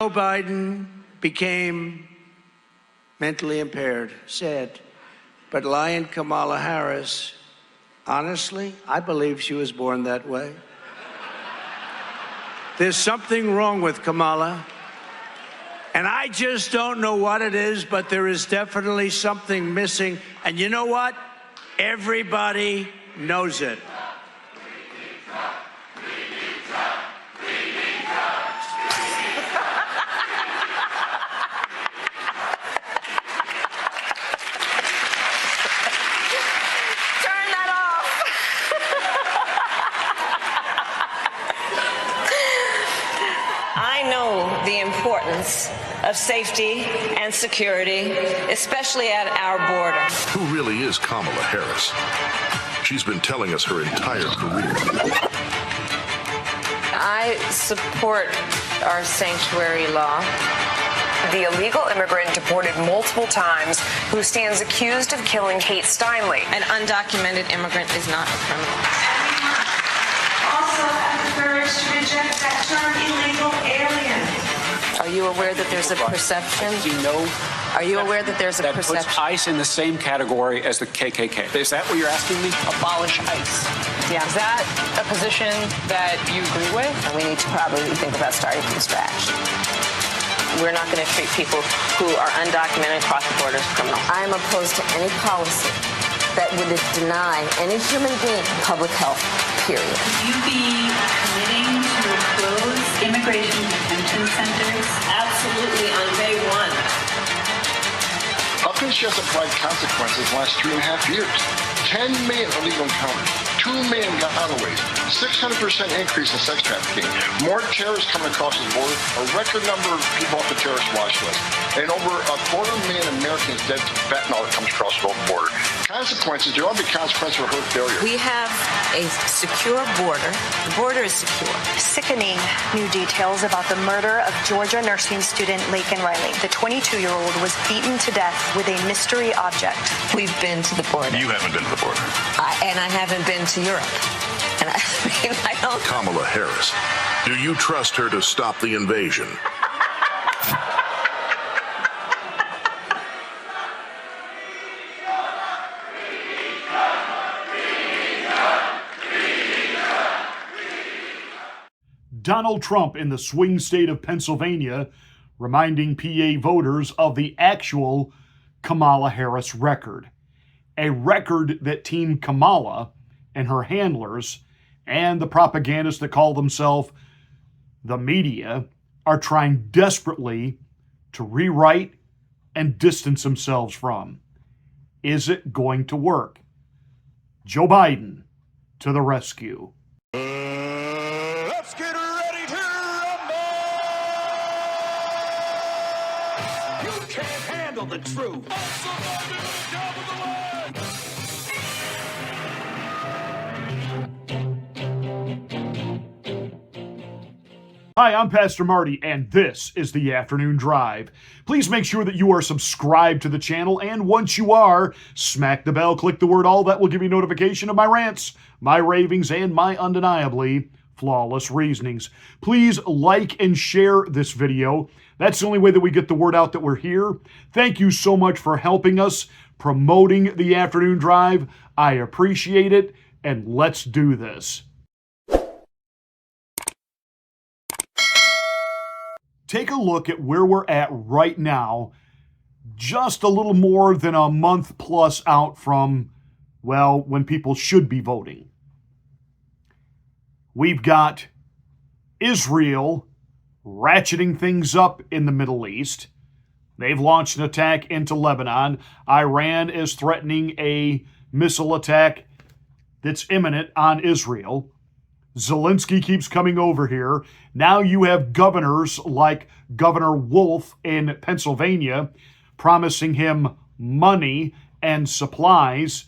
Joe Biden became mentally impaired, sad. But Lion Kamala Harris, honestly, I believe she was born that way. There's something wrong with Kamala. And I just don't know what it is, but there is definitely something missing. And you know what? Everybody knows it. I know the importance of safety and security, especially at our border. Who really is Kamala Harris? She's been telling us her entire career. I support our sanctuary law. The illegal immigrant deported multiple times who stands accused of killing Kate Steinle. An undocumented immigrant is not a criminal. Also have the courage to reject that term illegal alien. Are you aware that there's a perception? Are you aware that there's a perception? Puts ICE in the same category as the KKK. Is that what you're asking me? Abolish ICE. Yeah. Is that a position that you agree with? And we need to probably think about starting from scratch. We're not going to treat people who are undocumented across the border as criminals. I am opposed to any policy that would deny any human being public health, period. Would you be committing to close immigration detention centers? Absolutely, on day one. How come she hasn't applied consequences the last 3.5 years? 10 million illegal encounters, 2 million gotaways, 600% increase in sex trafficking, more terrorists coming across the border, a record number of people off the terrorist watch list, and over 250,000 Americans dead to fentanyl that comes across the border. Consequences, there ought to be consequences for her failure. We have a secure border. The border is secure. Sickening new details about the murder of Georgia nursing student Laken Riley. The 22-year-old was beaten to death with a mystery object. We've been to the border. You haven't been to the border. And I haven't been to Europe. And I don't. Kamala Harris. Do you trust her to stop the invasion? Donald Trump in the swing state of Pennsylvania reminding PA voters of the actual Kamala Harris record. A record that Team Kamala and her handlers and the propagandists that call themselves the media are trying desperately to rewrite and distance themselves from. Is it going to work? Joe Biden to the rescue. Let's get ready to rumble! You can't handle the truth. Hi, I'm Pastor Marty, and this is the Afternoon Drive. Please make sure that you are subscribed to the channel, and once you are, smack the bell, click the word all. That will give you notification of my rants, my ravings, and my undeniably flawless reasonings. Please like and share this video. That's the only way that we get the word out that we're here. Thank you so much for helping us promoting the Afternoon Drive. I appreciate it, and let's do this. Take a look at where we're at right now, just a little more than a month plus out from, well, when people should be voting. We've got Israel ratcheting things up in the Middle East. They've launched an attack into Lebanon. Iran is threatening a missile attack that's imminent on Israel. Zelensky keeps coming over here. Now you have governors like Governor Wolf in Pennsylvania promising him money and supplies.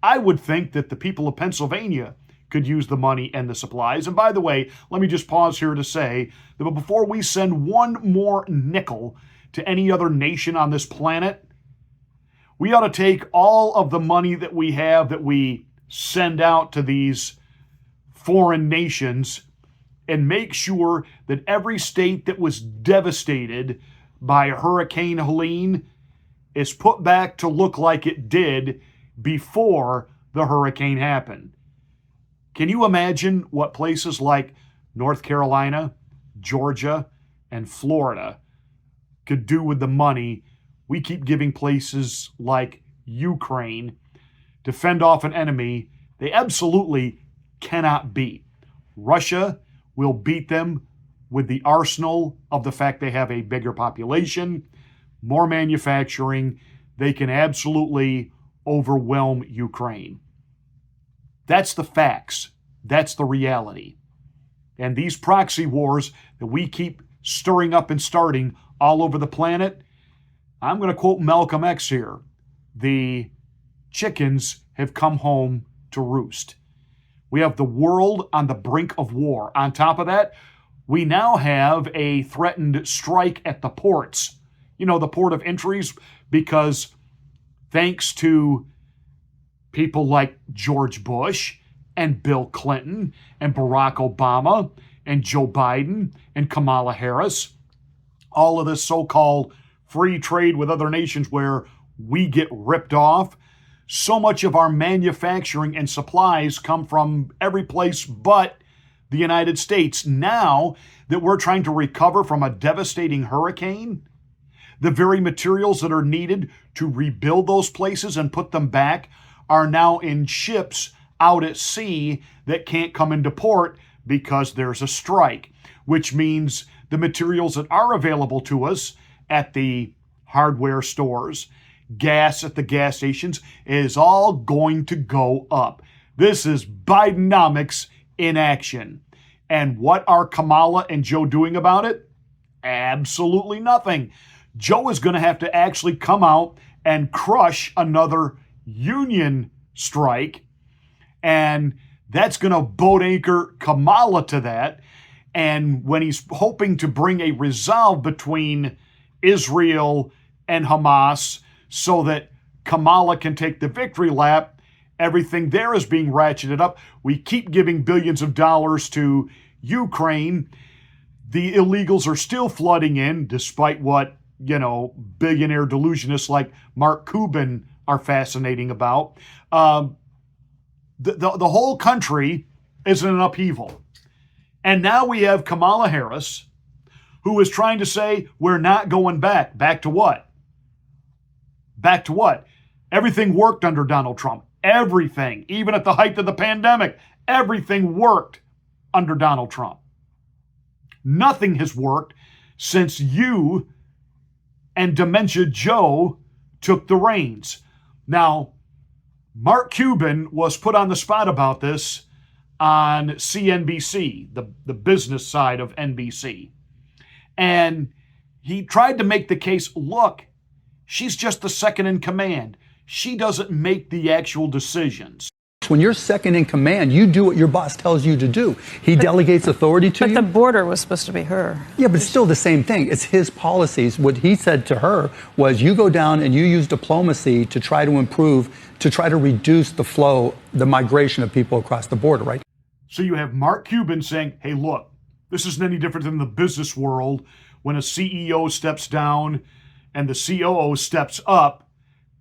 I would think that the people of Pennsylvania could use the money and the supplies. And by the way, let me just pause here to say that before we send one more nickel to any other nation on this planet, we ought to take all of the money that we have that we send out to these foreign nations and make sure that every state that was devastated by Hurricane Helene is put back to look like it did before the hurricane happened. Can you imagine what places like North Carolina, Georgia, and Florida could do with the money we keep giving places like Ukraine to fend off an enemy they absolutely cannot beat? Russia will beat them with the arsenal of the fact they have a bigger population, more manufacturing. They can absolutely overwhelm Ukraine. That's the facts. That's the reality. And these proxy wars that we keep stirring up and starting all over the planet, I'm going to quote Malcolm X here. The chickens have come home to roost. We have the world on the brink of war. On top of that, we now have a threatened strike at the ports. You know, the port of entries, because thanks to people like George Bush and Bill Clinton and Barack Obama and Joe Biden and Kamala Harris, all of this so-called free trade with other nations where we get ripped off, so much of our manufacturing and supplies come from every place but the United States. Now that we're trying to recover from a devastating hurricane, the very materials that are needed to rebuild those places and put them back are now in ships out at sea that can't come into port because there's a strike, which means the materials that are available to us at the hardware stores, gas at the gas stations, is all going to go up. This is Bidenomics in action. And what are Kamala and Joe doing about it? Absolutely nothing. Joe is going to have to actually come out and crush another union strike, and that's going to boat anchor Kamala to that. And when he's hoping to bring a resolve between Israel and Hamas so that Kamala can take the victory lap, everything there is being ratcheted up. We keep giving billions of dollars to Ukraine. The illegals are still flooding in, despite what, billionaire delusionists like Mark Cuban are fascinating about. The whole country is in an upheaval. And now we have Kamala Harris, who is trying to say, we're not going back. Back to what? Back to what? Everything worked under Donald Trump. Everything. Even at the height of the pandemic, everything worked under Donald Trump. Nothing has worked since you and Dementia Joe took the reins. Now, Mark Cuban was put on the spot about this on CNBC, the business side of NBC. And he tried to make the case, look, she's just the second in command. She doesn't make the actual decisions. When you're second in command, you do what your boss tells you to do. He delegates authority to you. But the border was supposed to be her. Yeah, but it's still the same thing. It's his policies. What he said to her was, you go down and you use diplomacy to try to improve, to try to reduce the flow, the migration of people across the border, right? So you have Mark Cuban saying, hey, look, this isn't any different than the business world when a CEO steps down and the COO steps up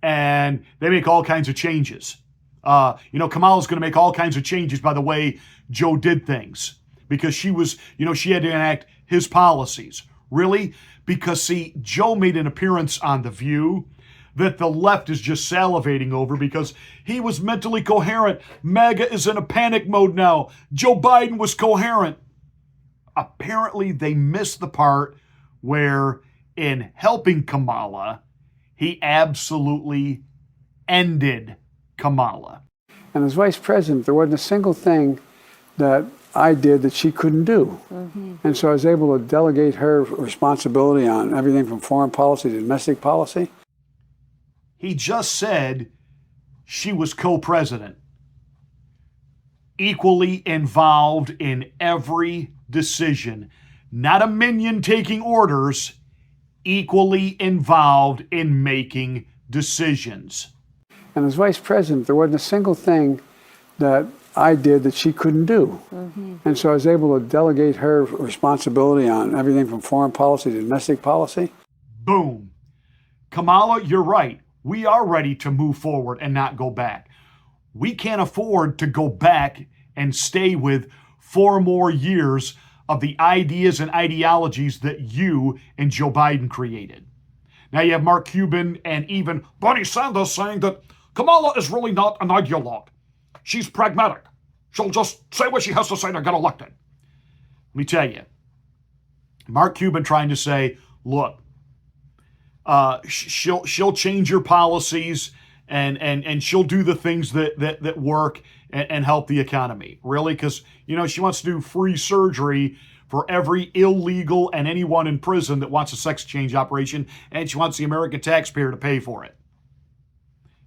and they make all kinds of changes. Kamala's going to make all kinds of changes by the way Joe did things because she was, she had to enact his policies. Really? Because, see, Joe made an appearance on The View that the left is just salivating over because he was mentally coherent. MAGA is in a panic mode now. Joe Biden was coherent. Apparently, they missed the part where, in helping Kamala, he absolutely ended Kamala. And as vice president, there wasn't a single thing that I did that she couldn't do. Mm-hmm. And so I was able to delegate her responsibility on everything from foreign policy to domestic policy. He just said she was co-president, equally involved in every decision, not a minion taking orders, equally involved in making decisions. And as vice president, there wasn't a single thing that I did that she couldn't do. And so I was able to delegate her responsibility on everything from foreign policy to domestic policy. Boom. Kamala, you're right. We are ready to move forward and not go back. We can't afford to go back and stay with 4 more years of the ideas and ideologies that you and Joe Biden created. Now you have Mark Cuban and even Bernie Sanders saying that Kamala is really not an ideologue. She's pragmatic. She'll just say what she has to say to get elected. Let me tell you, Mark Cuban trying to say, look, she'll change your policies and she'll do the things that work and help the economy. Really? Because, she wants to do free surgery for every illegal and anyone in prison that wants a sex change operation, and she wants the American taxpayer to pay for it.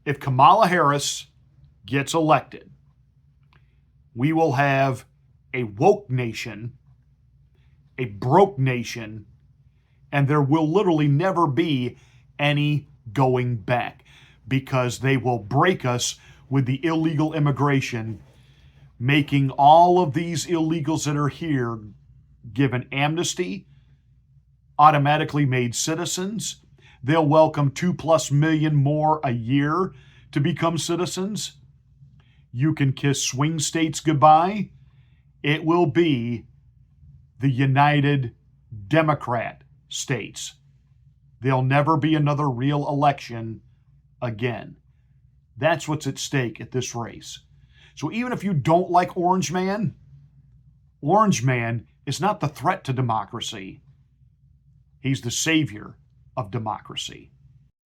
If Kamala Harris gets elected, we will have a woke nation, a broke nation, and there will literally never be any going back because they will break us with the illegal immigration, making all of these illegals that are here given amnesty, automatically made citizens. They'll welcome 2+ million more a year to become citizens. You can kiss swing states goodbye. It will be the United Democrat states. There'll never be another real election again. That's what's at stake at this race. So even if you don't like Orange Man is not the threat to democracy. He's the savior of democracy.